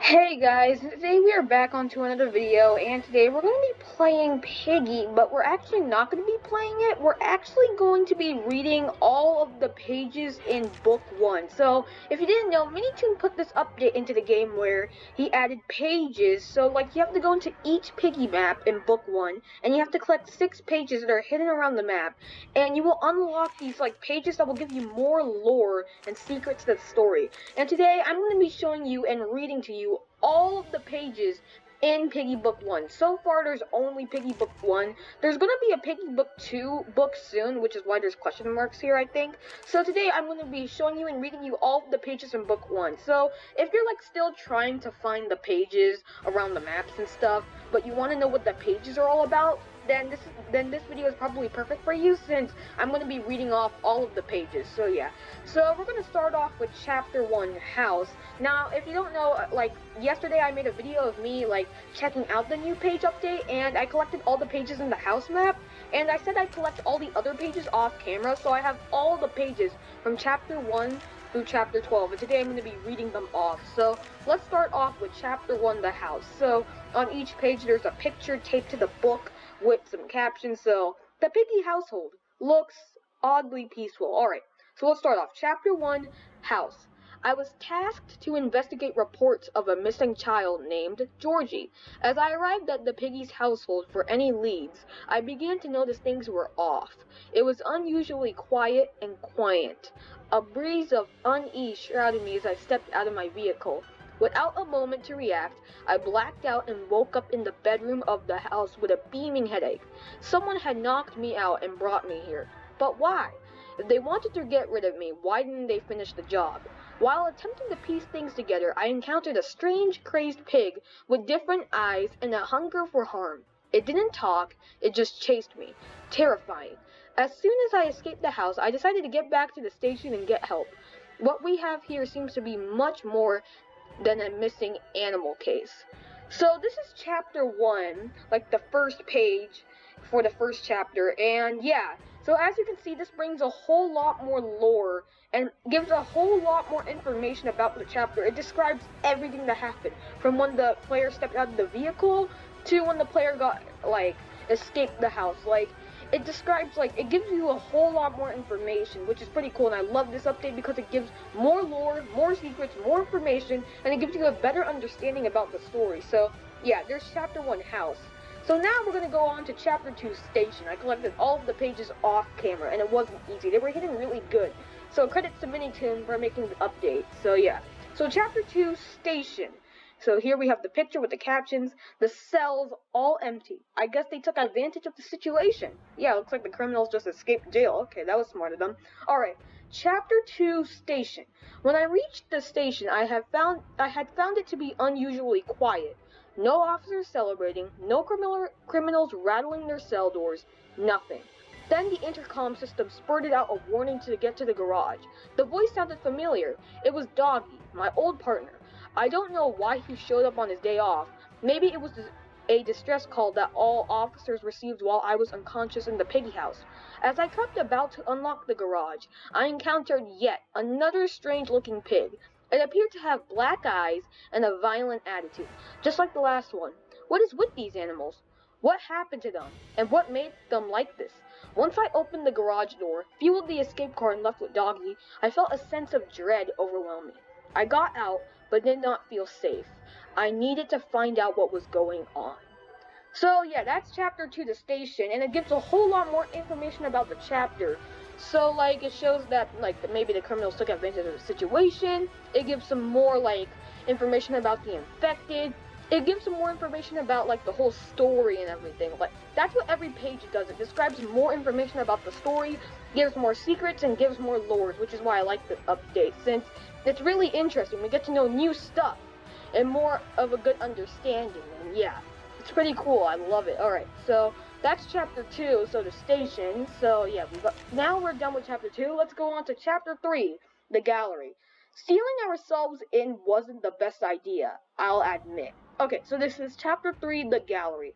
Hey guys, today we are back onto another video, and today we're going to be playing Piggy, but we're actually not going to be playing it. We're actually going to be reading all of the pages in Book 1. So, if you didn't know, Minitoon put this update into the game where he added pages. So, like, you have to go into each Piggy map in Book 1, and you have to collect 6 pages that are hidden around the map, and you will unlock these, like, pages that will give you more lore and secrets to the story. And today, I'm going to be showing you and reading to you all of the pages in Piggy Book 1. So far, there's only Piggy Book 1. There's going to be a Piggy Book 2 book soon, which is why there's question marks here, I think. So today, I'm going to be showing you and reading you all of the pages in Book 1. So if you're, like, still trying to find the pages around the maps and stuff, but you want to know what the pages are all about, then this video is probably perfect for you, since I'm going to be reading off all of the pages. So yeah. So we're going to start off with Chapter 1, House. Now, if you don't know, like, yesterday I made a video of me, like, checking out the new page update, and I collected all the pages in the house map, and I said I'd collect all the other pages off camera, so I have all the pages from Chapter 1 through Chapter 12, and today I'm going to be reading them off. So, let's start off with Chapter 1, the house. So, on each page there's a picture taped to the book with some captions. So, the Piggy household looks oddly peaceful. Alright, so let's start off. Chapter 1, House. I was tasked to investigate reports of a missing child named Georgie. As I arrived at the Piggy's household for any leads, I began to notice things were off. It was unusually quiet and quiet. A breeze of unease shrouded me as I stepped out of my vehicle. Without a moment to react, I blacked out and woke up in the bedroom of the house with a beaming headache. Someone had knocked me out and brought me here. But why? If they wanted to get rid of me, why didn't they finish the job? While attempting to piece things together, I encountered a strange, crazed pig with different eyes and a hunger for harm. It didn't talk, it just chased me. Terrifying. As soon as I escaped the house, I decided to get back to the station and get help. What we have here seems to be much more than a missing animal case. So this is chapter 1, like the first page for the first chapter, and yeah, so as you can see, this brings a whole lot more lore and gives a whole lot more information about the chapter. It describes everything that happened, from when the player stepped out of the vehicle to when the player got, like, escaped the house. Like, it describes, like, it gives you a whole lot more information, which is pretty cool, and I love this update because it gives more lore, more secrets, more information, and it gives you a better understanding about the story. So, yeah, there's Chapter 1, House. So now we're going to go on to Chapter 2, Station. I collected all of the pages off camera, and it wasn't easy. They were hidden really good. So credits to Minitoon for making the update. So yeah. So Chapter 2, Station. So here we have the picture with the captions. The cells all empty. I guess they took advantage of the situation. Yeah, looks like the criminals just escaped jail. Okay, that was smart of them. Alright, Chapter 2, Station. When I reached the station, I had found it to be unusually quiet. No officers celebrating, no criminals rattling their cell doors, nothing. Then the intercom system spurted out a warning to get to the garage. The voice sounded familiar. It was Doggy, my old partner. I don't know why he showed up on his day off. Maybe it was a distress call that all officers received while I was unconscious in the Piggy house. As I crept about to unlock the garage, I encountered yet another strange-looking pig. It appeared to have black eyes and a violent attitude, just like the last one. What is with these animals? What happened to them? And what made them like this? Once I opened the garage door, fueled the escape car, and left with Doggy, I felt a sense of dread overwhelm me. I got out, but did not feel safe. I needed to find out what was going on. So yeah, that's chapter 2, the station, and it gives a whole lot more information about the chapter. So, like, it shows that, like, maybe the criminals took advantage of the situation. It gives some more, like, information about the infected. It gives some more information about, like, the whole story and everything. Like, that's what every page does. It describes more information about the story, gives more secrets, and gives more lores, which is why I like the update, since it's really interesting. We get to know new stuff and more of a good understanding, and yeah. It's pretty cool. I love it. Alright, so that's chapter 2, so the station. So yeah, now we're done with chapter 2. Let's go on to chapter 3, the gallery. Sealing ourselves in wasn't the best idea, I'll admit. Okay, so this is chapter 3, the gallery.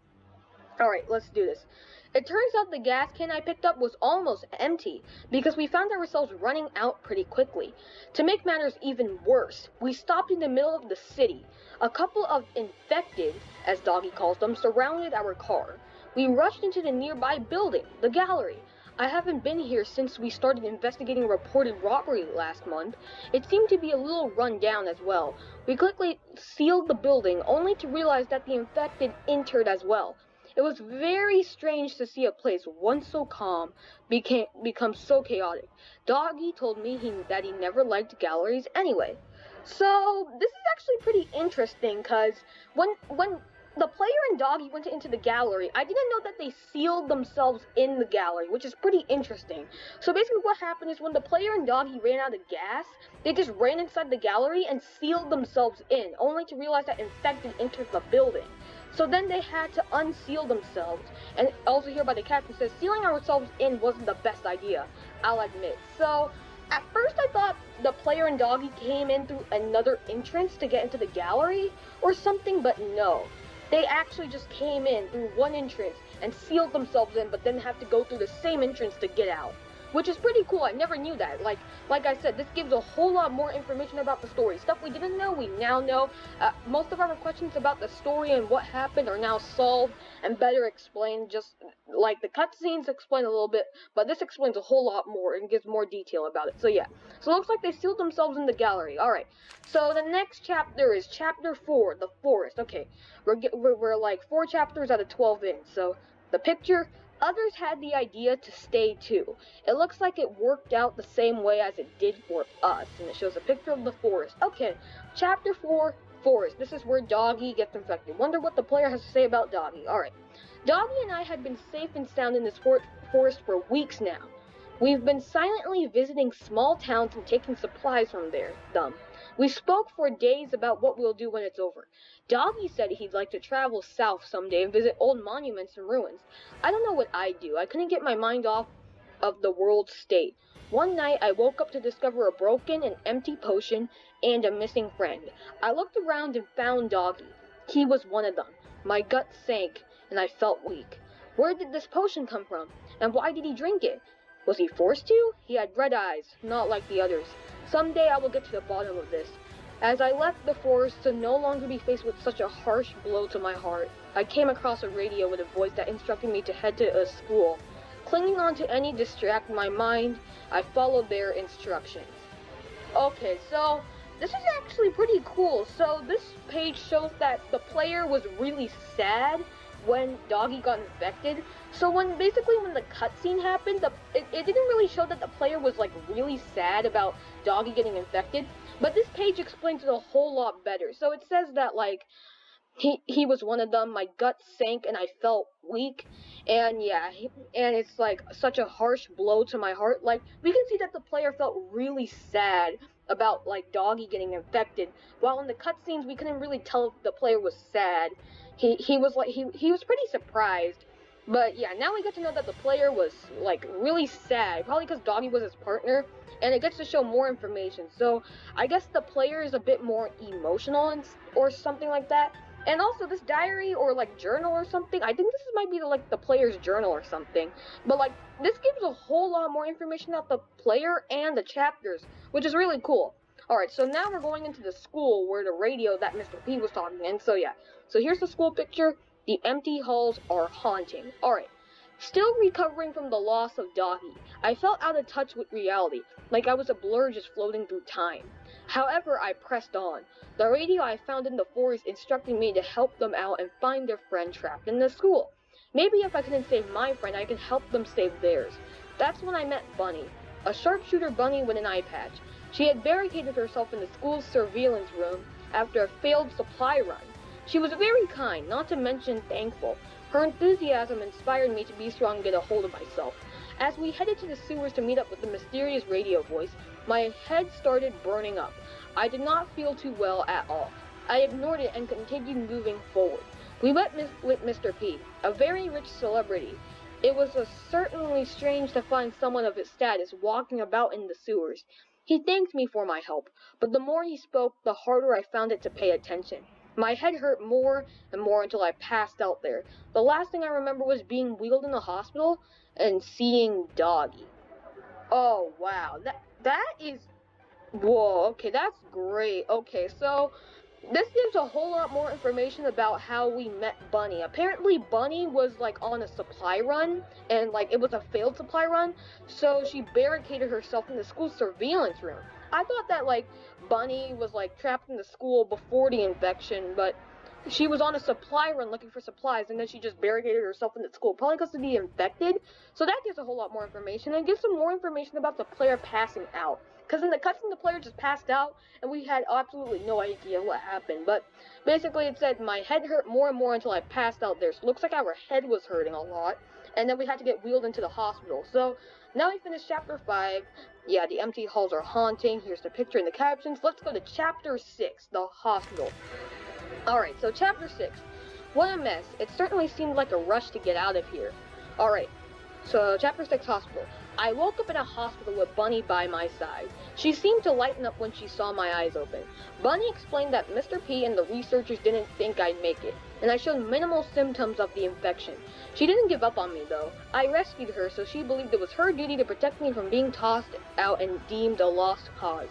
Alright, let's do this. It turns out the gas can I picked up was almost empty because we found ourselves running out pretty quickly. To make matters even worse, we stopped in the middle of the city. A couple of infected, as Doggy calls them, surrounded our car. We rushed into the nearby building, the gallery. I haven't been here since we started investigating a reported robbery last month. It seemed to be a little run down as well. We quickly sealed the building only to realize that the infected entered as well. It was very strange to see a place once so calm become so chaotic. Doggy told me that he never liked galleries anyway. So this is actually pretty interesting because when the player and Doggy went into the gallery, I didn't know that they sealed themselves in the gallery, which is pretty interesting. So basically what happened is when the player and Doggy ran out of gas, they just ran inside the gallery and sealed themselves in, only to realize that infected entered the building. So then they had to unseal themselves, and also here by the caption says, sealing ourselves in wasn't the best idea, I'll admit. So, at first I thought the player and Doggy came in through another entrance to get into the gallery, or something, but no. They actually just came in through one entrance and sealed themselves in, but then have to go through the same entrance to get out. Which is pretty cool, I never knew that. Like I said, this gives a whole lot more information about the story. Stuff we didn't know, we now know. Most of our questions about the story and what happened are now solved and better explained, just like the cutscenes explain a little bit, but this explains a whole lot more and gives more detail about it. So yeah, so it looks like they sealed themselves in the gallery. Alright, so the next chapter is chapter 4, the forest. Okay, we're like 4 chapters out of 12 in, so the picture... Others had the idea to stay too. It looks like it worked out the same way as it did for us, and it shows a picture of the forest. Okay, chapter 4, forest. This is where Doggy gets infected. Wonder what the player has to say about Doggy. Alright. Doggy and I had been safe and sound in this forest for weeks now. We've been silently visiting small towns and taking supplies from them. We spoke for days about what we'll do when it's over. Doggy said he'd like to travel south someday and visit old monuments and ruins. I don't know what I'd do. I couldn't get my mind off of the world state. One night I woke up to discover a broken and empty potion and a missing friend. I looked around and found Doggy. He was one of them. My gut sank and I felt weak. Where did this potion come from? And why did he drink it? Was he forced to? He had red eyes, not like the others. Someday I will get to the bottom of this. As I left the forest to no longer be faced with such a harsh blow to my heart, I came across a radio with a voice that instructed me to head to a school. Clinging on to any distract my mind, I followed their instructions. Okay, so this is actually pretty cool. So this page shows that the player was really sad when Doggy got infected. So basically when the cutscene happened, it didn't really show that the player was like really sad about Doggy getting infected, but this page explains it a whole lot better. So it says that like he was one of them, my gut sank and I felt weak, and yeah, and it's like such a harsh blow to my heart. Like we can see that the player felt really sad about like Doggy getting infected, while in the cutscenes we couldn't really tell if the player was sad. He was like he was pretty surprised. But yeah, now we get to know that the player was like really sad, probably because Doggy was his partner, and it gets to show more information. So I guess the player is a bit more emotional or something like that. And also this diary or like journal or something, I think this might be like the player's journal or something. But like this gives a whole lot more information about the player and the chapters, which is really cool. Alright, so now we're going into the school where the radio that Mr. P was talking in. So yeah, so here's the school picture. The empty halls are haunting. Alright, still recovering from the loss of Doggy, I felt out of touch with reality, like I was a blur just floating through time. However, I pressed on. The radio I found in the forest instructed me to help them out and find their friend trapped in the school. Maybe if I couldn't save my friend, I could help them save theirs. That's when I met Bunny, a sharpshooter bunny with an eye patch. She had barricaded herself in the school's surveillance room after a failed supply run. She was very kind, not to mention thankful. Her enthusiasm inspired me to be strong and get a hold of myself. As we headed to the sewers to meet up with the mysterious radio voice, my head started burning up. I did not feel too well at all. I ignored it and continued moving forward. We met with Mr. P, a very rich celebrity. It was certainly strange to find someone of his status walking about in the sewers. He thanked me for my help, but the more he spoke, the harder I found it to pay attention. My head hurt more and more until I passed out there. The last thing I remember was being wheeled in the hospital and seeing Doggy. Oh wow, that is whoa. Okay, that's great. Okay, so this gives a whole lot more information about how we met Bunny. Apparently, Bunny was like on a supply run, and like it was a failed supply run, so she barricaded herself in the school surveillance room. I thought that like Bunny was like trapped in the school before the infection, but she was on a supply run looking for supplies, and then she just barricaded herself in the school, probably because of the infected. So that gives a whole lot more information, and gives some more information about the player passing out. Because in the cutscene, the player just passed out, and we had absolutely no idea what happened. But basically, it said my head hurt more and more until I passed out there. So it looks like our head was hurting a lot, and then we had to get wheeled into the hospital. So now we finished chapter 5. Yeah, the empty halls are haunting. Here's the picture and the captions. Let's go to chapter 6, the hospital. Alright, so chapter 6. What a mess. It certainly seemed like a rush to get out of here. Alright, so chapter 6, hospital. I woke up in a hospital with Bunny by my side. She seemed to lighten up when she saw my eyes open. Bunny explained that Mr. P and the researchers didn't think I'd make it, and I showed minimal symptoms of the infection. She didn't give up on me though. I rescued her, so she believed it was her duty to protect me from being tossed out and deemed a lost cause.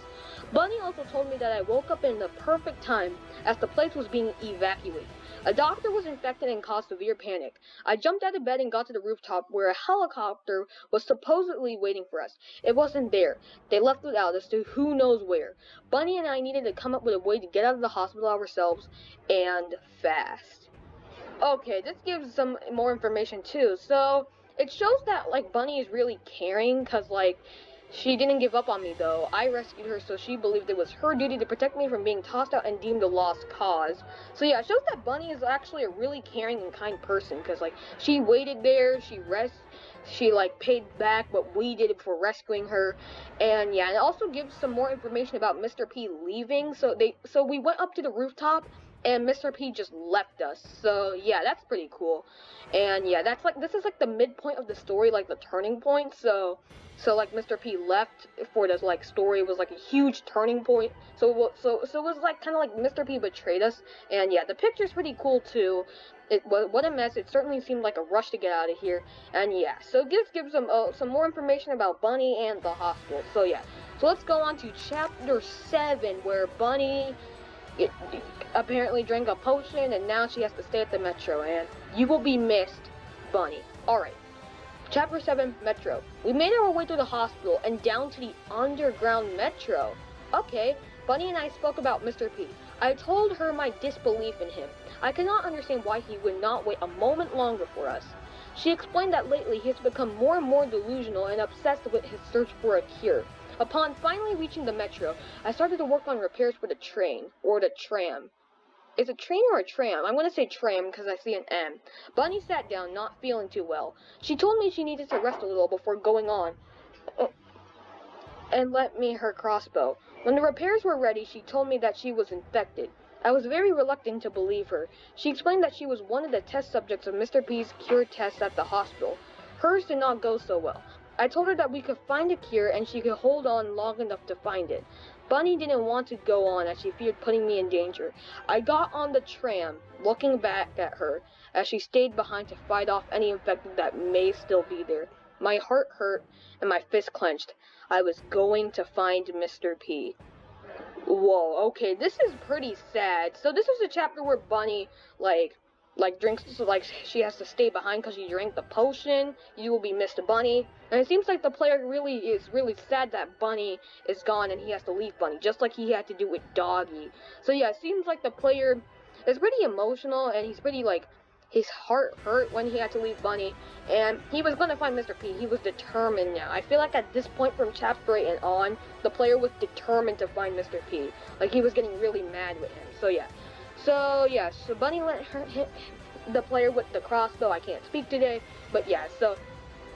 Bunny also told me that I woke up in the perfect time, as the place was being evacuated. A doctor was infected and caused severe panic. I jumped out of bed and got to the rooftop where a helicopter was supposedly waiting for us. It wasn't there. They left it out as to who knows where. Bunny and I needed to come up with a way to get out of the hospital ourselves, and fast. Okay, this gives some more information too. So, it shows that, like, Bunny is really caring, because, like, she didn't give up on me, though. I rescued her, so she believed it was her duty to protect me from being tossed out and deemed a lost cause. So yeah, it shows that Bunny is actually a really caring and kind person, because, like, she waited there, she like, paid back what we did for rescuing her. And yeah, it also gives some more information about Mr. P leaving. So we went up to the rooftop, and Mr. P just left us. So yeah, that's pretty cool. And yeah, this is like the midpoint of the story, like the turning point. So like Mr. P left for this like story was like a huge turning point. So it was like kind of like Mr. P betrayed us. And yeah, the picture's pretty cool too. What a mess. It certainly seemed like a rush to get out of here. And yeah, so this gives some more information about Bunny and the hospital. So yeah, so let's go on to chapter 7, where Bunny apparently drank a potion, and now she has to stay at the metro, and you will be missed, Bunny. Alright, chapter 7, Metro. We made our way through the hospital and down to the underground metro. Okay, Bunny and I spoke about Mr. P. I told her my disbelief in him. I could not understand why he would not wait a moment longer for us. She explained that lately he has become more and more delusional and obsessed with his search for a cure. Upon finally reaching the metro, I started to work on repairs for the train, or the tram. Is it train or a tram? I'm going to say tram because I see an M. Bunny sat down, not feeling too well. She told me she needed to rest a little before going on, and lent me her crossbow. When the repairs were ready, she told me that she was infected. I was very reluctant to believe her. She explained that she was one of the test subjects of Mr. P's cure test at the hospital. Hers did not go so well. I told her that we could find a cure and she could hold on long enough to find it. Bunny didn't want to go on as she feared putting me in danger. I got on the tram, looking back at her as she stayed behind to fight off any infected that may still be there. My heart hurt and my fist clenched. I was going to find Mr. P. Whoa, okay, this is pretty sad. So this is a chapter where Bunny, like drinks, so like she has to stay behind because she drank the potion. You will be missed, Bunny. And it seems like the player is really sad that Bunny is gone and he has to leave Bunny, just like he had to do with Doggy. So yeah, it seems like the player is pretty emotional, and he's pretty like, his heart hurt when he had to leave Bunny, and he was gonna find Mr. P. He was determined now. I feel like at this point from chapter 8 and on, the player was determined to find Mr. P. Like, he was getting really mad with him. So yeah, so Bunny let her hit the player with the crossbow. I can't speak today, but yeah, so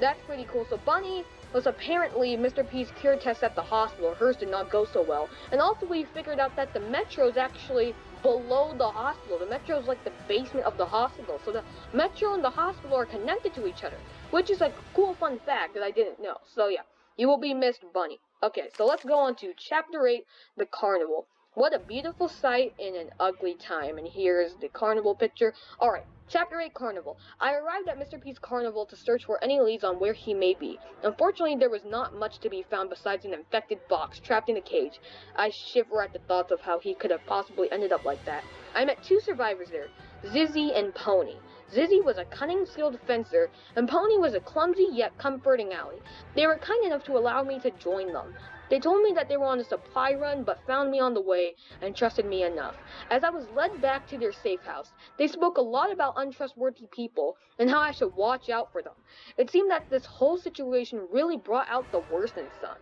that's pretty cool. So Bunny was apparently Mr. P's cure test at the hospital. Hers did not go so well. And also we figured out that the metro is actually below the hospital. The metro is like the basement of the hospital. So the metro and the hospital are connected to each other, which is a cool fun fact that I didn't know. So yeah, you will be missed, Bunny. Okay, so let's go on to chapter 8, the Carnival. What a beautiful sight in an ugly time. And here's the carnival picture. Alright, Chapter 8 Carnival. I arrived at Mr. P's carnival to search for any leads on where he may be. Unfortunately, there was not much to be found besides an infected fox trapped in a cage. I shiver at the thoughts of how he could have possibly ended up like that. I met two survivors there, Zizzy and Pony. Zizzy was a cunning, skilled fencer, and Pony was a clumsy yet comforting ally. They were kind enough to allow me to join them. They told me that they were on a supply run, but found me on the way and trusted me enough. As I was led back to their safe house, they spoke a lot about untrustworthy people and how I should watch out for them. It seemed that this whole situation really brought out the worst in some.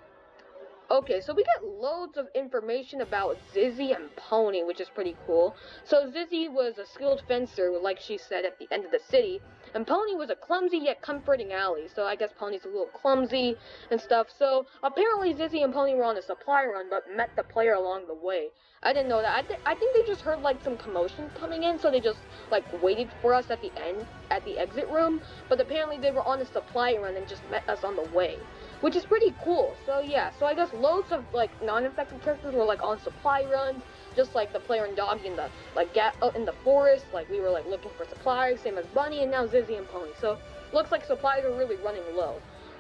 Okay, so we get loads of information about Zizzy and Pony, which is pretty cool. So Zizzy was a skilled fencer, like she said, at the end of the city, and Pony was a clumsy yet comforting ally, so I guess Pony's a little clumsy and stuff. So apparently Zizzy and Pony were on a supply run, but met the player along the way. I didn't know that. I think they just heard like some commotion coming in, so they just like waited for us at the end, at the exit room, but apparently they were on a supply run and just met us on the way, which is pretty cool. So yeah, so I guess loads of like non-infected characters were like on supply runs, just like the player and Doggy in the out in the forest. Like we were like looking for supplies, same as Bunny, and now Zizzy and Pony. So looks like supplies are really running low.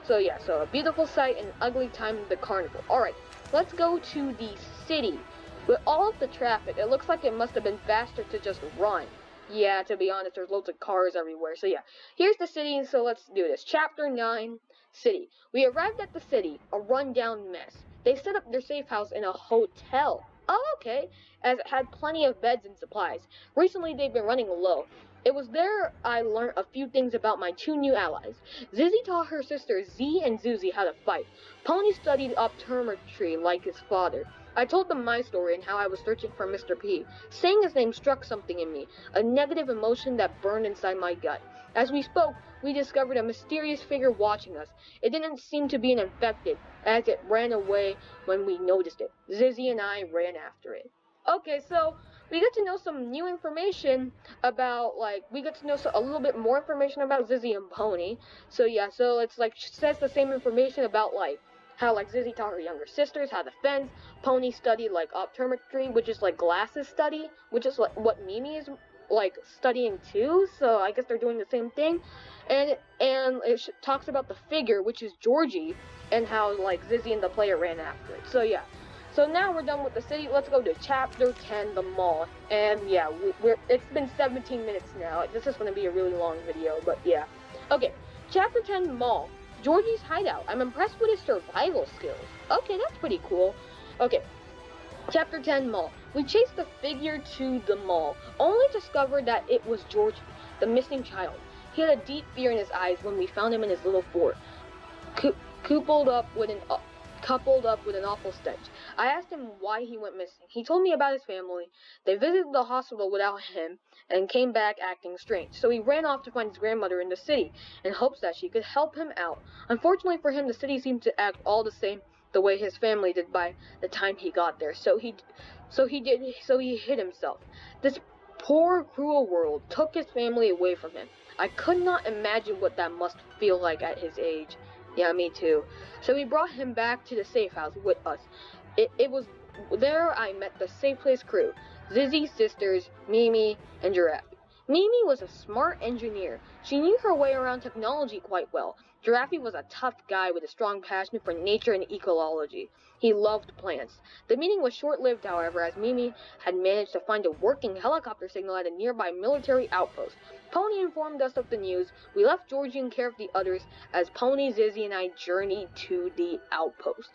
So yeah, so a beautiful sight and ugly time in the carnival. All right, let's go to the city. With all of the traffic, it looks like it must have been faster to just run. Yeah, to be honest, there's loads of cars everywhere. So yeah, here's the city, so let's do this. Chapter 9, City. We arrived at the city, a rundown mess. They set up their safe house in a hotel. Oh, okay, as it had plenty of beds and supplies. Recently, they've been running low. It was there I learned a few things about my two new allies. Zizzy taught her sisters Z and Zuzi how to fight. Pony studied optometry like his father. I told them my story and how I was searching for Mr. P. Saying his name struck something in me, a negative emotion that burned inside my gut. As we spoke, we discovered a mysterious figure watching us. It didn't seem to be an infected, as it ran away when we noticed it. Zizzy and I ran after it. Okay, so we get to know some new information about, like, we get to know a little bit more information about Zizzy and Pony. So yeah, so it's like, says the same information about, like, how, like, Zizzy taught her younger sisters how to fence. Pony studied, like, optometry, which is, like, glasses study, which is, like, what Mimi is, like, studying too, so I guess they're doing the same thing. And it talks about the figure, which is Georgie, and how, like, Zizzy and the player ran after it. So, yeah. So now we're done with the city. Let's go to Chapter 10, the mall. And, yeah, it's been 17 minutes now. This is going to be a really long video, but, yeah. Okay, Chapter 10, mall. Georgie's hideout. I'm impressed with his survival skills. Okay, that's pretty cool. Okay, Chapter 10, mall. We chased the figure to the mall, only to discover that it was Georgie, the missing child. He had a deep fear in his eyes when we found him in his little fort, coupled up with an awful stench. I asked him why he went missing. He told me about his family. They visited the hospital without him and came back acting strange. So he ran off to find his grandmother in the city in hopes that she could help him out. Unfortunately for him, the city seemed to act all the same the way his family did by the time he got there. So he hid himself. This poor, cruel world took his family away from him. I could not imagine what that must feel like at his age. Yeah, me too. So we brought him back to the safe house with us. It was there I met the Safe Place crew, Zizzy's sisters, Mimi, and Giraffe. Mimi was a smart engineer. She knew her way around technology quite well. Giraffe was a tough guy with a strong passion for nature and ecology. He loved plants. The meeting was short-lived, however, as Mimi had managed to find a working helicopter signal at a nearby military outpost. Pony informed us of the news. We left Georgie in care of the others as Pony, Zizzy, and I journeyed to the outpost.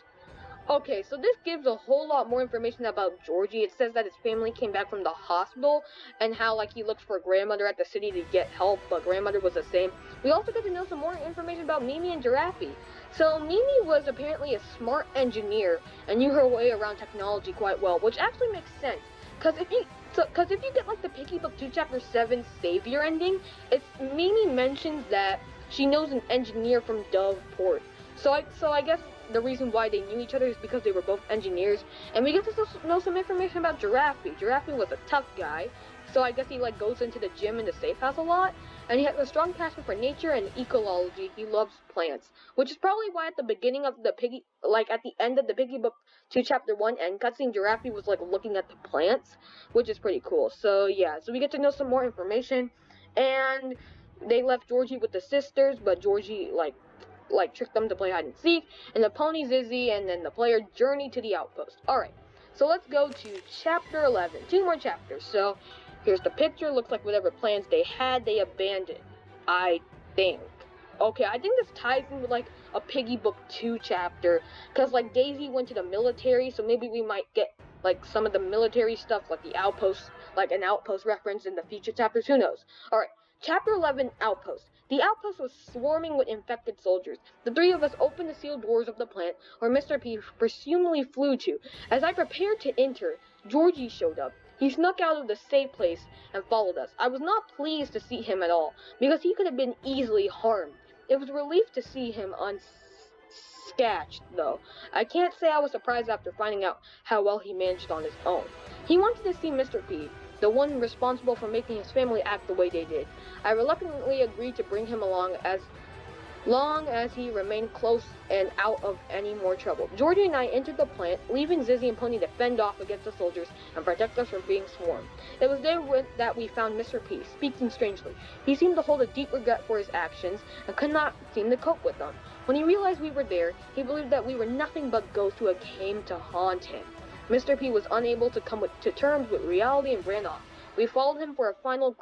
Okay, so this gives a whole lot more information about Georgie. It says that his family came back from the hospital and how, like, he looked for grandmother at the city to get help, but grandmother was the same. We also get to know some more information about Mimi and Giraffe. So Mimi was apparently a smart engineer and knew her way around technology quite well, which actually makes sense. Because if you get, like, the Piggy Book 2 Chapter 7 Savior ending, Mimi mentions that she knows an engineer from Doveport. So I guess the reason why they knew each other is because they were both engineers. And we get to know some information about Giraffe. Giraffe was a tough guy. so I guess he like goes into the gym and the safe house a lot, and he has a strong passion for nature and ecology. He loves plants, which is probably why at the beginning of the Piggy, like at the end of the Piggy Book 2 Chapter 1 end cutscene, Giraffe was like looking at the plants, which is pretty cool. So yeah, so we get to know some more information, and they left Georgie with the sisters, but Georgie like tricked them to play hide and seek, and the pony Zizzy and then the player journey to the outpost. Alright, so let's go to chapter 11. 2 more chapters. So here's the picture. Looks like whatever plans they had, they abandoned, I think. Okay, I think this ties in with like a Piggy Book 2 chapter, because like Daisy went to the military, so maybe we might get like some of the military stuff, like the outpost, like an outpost reference in the future chapters. Who knows? Alright, chapter 11, Outpost. The outpost was swarming with infected soldiers. The three of us opened the sealed doors of the plant where Mr. P presumably flew to. As I prepared to enter, Georgie showed up. He snuck out of the safe place and followed us. I was not pleased to see him at all, because he could have been easily harmed. It was a relief to see him unscathed, though. I can't say I was surprised after finding out how well he managed on his own. He wanted to see Mr. P, the one responsible for making his family act the way they did. I reluctantly agreed to bring him along as long as he remained close and out of any more trouble. Georgie and I entered the plant, leaving Zizzy and Pony to fend off against the soldiers and protect us from being swarmed. It was there that we found Mr. P, speaking strangely. He seemed to hold a deep regret for his actions and could not seem to cope with them. When he realized we were there, he believed that we were nothing but ghosts who had came to haunt him. Mr. P was unable to come to terms with reality and ran off. We followed him for a final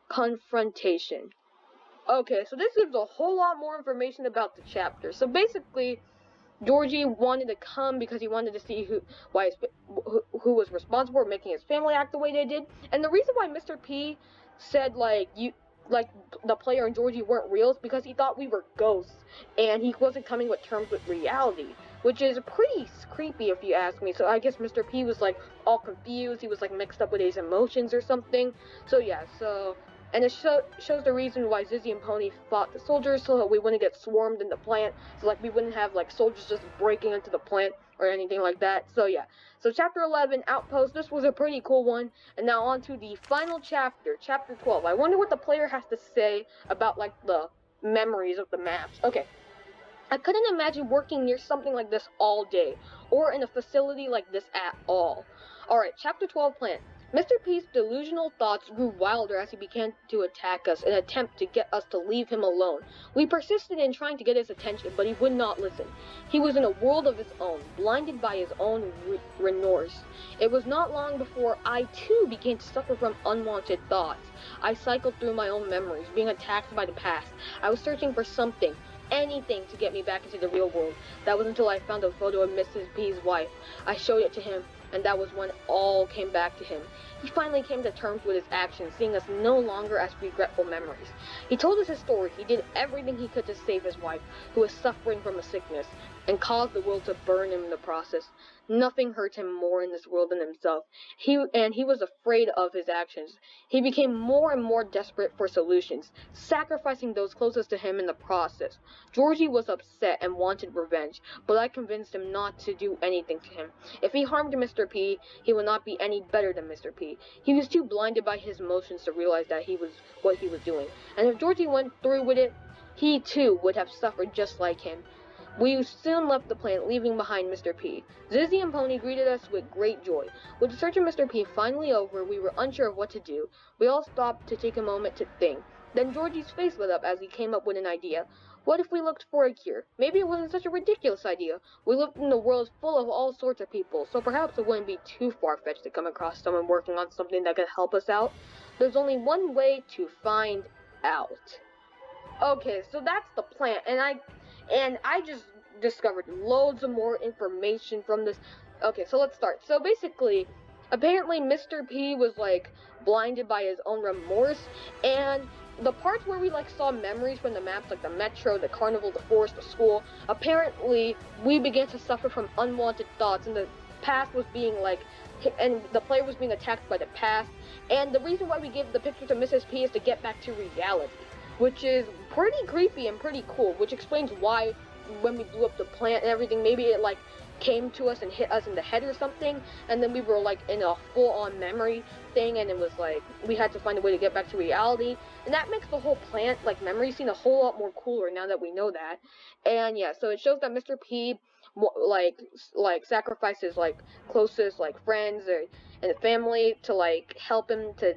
confrontation. Okay, so this gives a whole lot more information about the chapter. So basically, Georgie wanted to come because he wanted to see who was responsible for making his family act the way they did. And the reason why Mr. P said the player and Georgie weren't real is because he thought we were ghosts and he wasn't coming to terms with reality, which is pretty creepy if you ask me. So I guess Mr. P was like all confused. He was like mixed up with his emotions or something. So yeah, and it shows the reason why Zizzy and Pony fought the soldiers, so that we wouldn't get swarmed in the plant, so like we wouldn't have like soldiers just breaking into the plant or anything like that. So yeah, so chapter 11, Outpost, this was a pretty cool one. And now on to the final chapter, chapter 12. I wonder what the player has to say about like the memories of the maps. Okay, I couldn't imagine working near something like this all day, or in a facility like this at all. Alright, chapter 12, Plant. Mr. P's delusional thoughts grew wilder as he began to attack us in an attempt to get us to leave him alone. We persisted in trying to get his attention, but he would not listen. He was in a world of his own, blinded by his own remorse. It was not long before I, too, began to suffer from unwanted thoughts. I cycled through my own memories, being attacked by the past. I was searching for something, anything to get me back into the real world. That was until I found a photo of Mrs. P's wife. I showed it to him, and that was when all came back to him. He finally came to terms with his actions, seeing us no longer as regretful memories. He told us his story. He did everything he could to save his wife, who was suffering from a sickness, and caused the world to burn him in the process. Nothing hurt him more in this world than himself. He was afraid of his actions. He became more and more desperate for solutions, sacrificing those closest to him in the process. Georgie was upset and wanted revenge, but I convinced him not to do anything to him. If he harmed Mr. P, he would not be any better than Mr. P. He was too blinded by his emotions to realize that what he was doing. And if Georgie went through with it, he too would have suffered just like him. We soon left the plant, leaving behind Mr. P. Zizzy and Pony greeted us with great joy. With the search of Mr. P finally over, we were unsure of what to do. We all stopped to take a moment to think. Then Georgie's face lit up as he came up with an idea. What if we looked for a cure? Maybe it wasn't such a ridiculous idea. We lived in a world full of all sorts of people, so perhaps it wouldn't be too far-fetched to come across someone working on something that could help us out. There's only one way to find out. Okay, so that's the plant, and I just discovered loads of more information from this. Okay, so let's start. So basically, apparently Mr. P was like blinded by his own remorse, and the parts where we like saw memories from the maps, like the metro, the carnival, the forest, the school, apparently we began to suffer from unwanted thoughts, and the past was being and the player was being attacked by the past, and the reason why we gave the picture to Mrs. P is to get back to reality, which is pretty creepy and pretty cool, which explains why when we blew up the plant and everything, maybe it like came to us and hit us in the head or something, and then we were like in a full-on memory thing, and it was like we had to find a way to get back to reality, and that makes the whole plant like memory scene a whole lot more cooler now that we know that. And yeah, so it shows that Mr. P like sacrifices like closest like friends and family to like help him to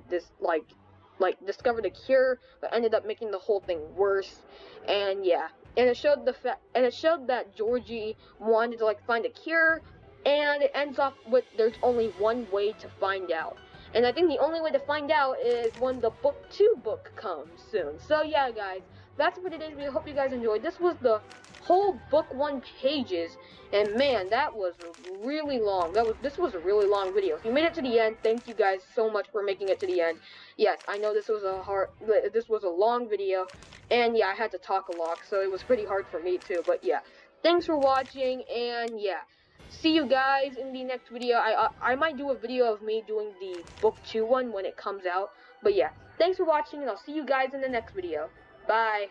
discover the cure, but ended up making the whole thing worse. And yeah, and it showed that Georgie wanted to like find a cure, and it ends off with there's only one way to find out. And I think the only way to find out is when the book 2 book comes soon. So yeah, guys, that's for today's video. Hope you guys enjoyed. This was the whole book 1 pages, and man, that was really long. This was a really long video. If you made it to the end, thank you guys so much for making it to the end. Yes, I know this was a long video, and yeah, I had to talk a lot, so it was pretty hard for me too. But yeah, thanks for watching, and yeah, see you guys in the next video. I might do a video of me doing the book 2 one when it comes out. But yeah, thanks for watching, and I'll see you guys in the next video. Bye.